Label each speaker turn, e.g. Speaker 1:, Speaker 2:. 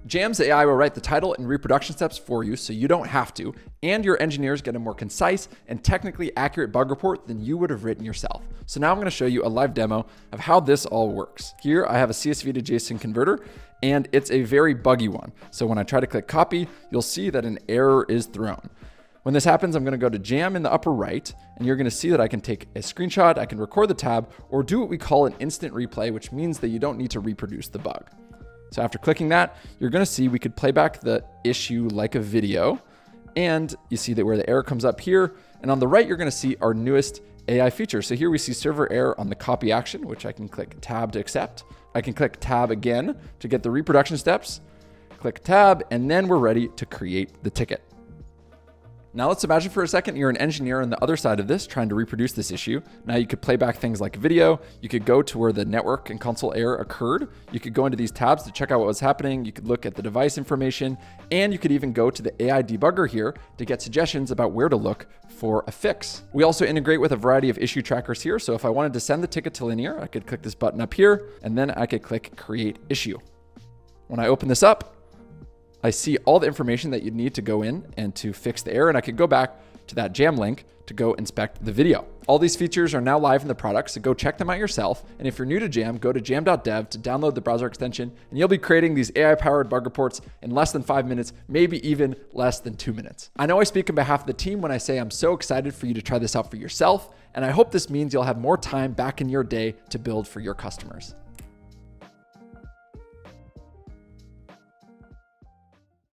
Speaker 1: Jam's AI will write the title and reproduction steps for you so you don't have to, and your engineers get a more concise and technically accurate bug report than you would have written yourself. So now I'm going to show you a live demo of how this all works. Here I have a CSV to JSON converter, and it's a very buggy one. So when I try to click copy, you'll see that an error is thrown. When this happens, I'm going to go to Jam in the upper right, and you're going to see that I can take a screenshot, I can record the tab, or do what we call an instant replay, which means that you don't need to reproduce the bug. So after clicking that, you're going to see we could play back the issue like a video, and you see that where the error comes up here, and on the right, you're going to see our newest AI feature. So here we see server error on the copy action, which I can click tab to accept. I can click tab again to get the reproduction steps, click tab, and then we're ready to create the ticket. Now let's imagine for a second you're an engineer on the other side of this trying to reproduce this issue. Now you could play back things like video, you could go to where the network and console error occurred, you could go into these tabs to check out what was happening, you could look at the device information, and you could even go to the AI debugger here to get suggestions about where to look for a fix. We also integrate with a variety of issue trackers here, so if I wanted to send the ticket to Linear, I could click this button up here, and then I could click Create Issue. When I open this up, I see all the information that you'd need to go in and to fix the error, and I could go back to that Jam link to go inspect the video. All these features are now live in the product, so go check them out yourself. And if you're new to Jam, go to jam.dev to download the browser extension, and you'll be creating these AI-powered bug reports in less than 5 minutes, maybe even less than 2 minutes. I know I speak on behalf of the team when I say I'm so excited for you to try this out for yourself, and I hope this means you'll have more time back in your day to build for your customers.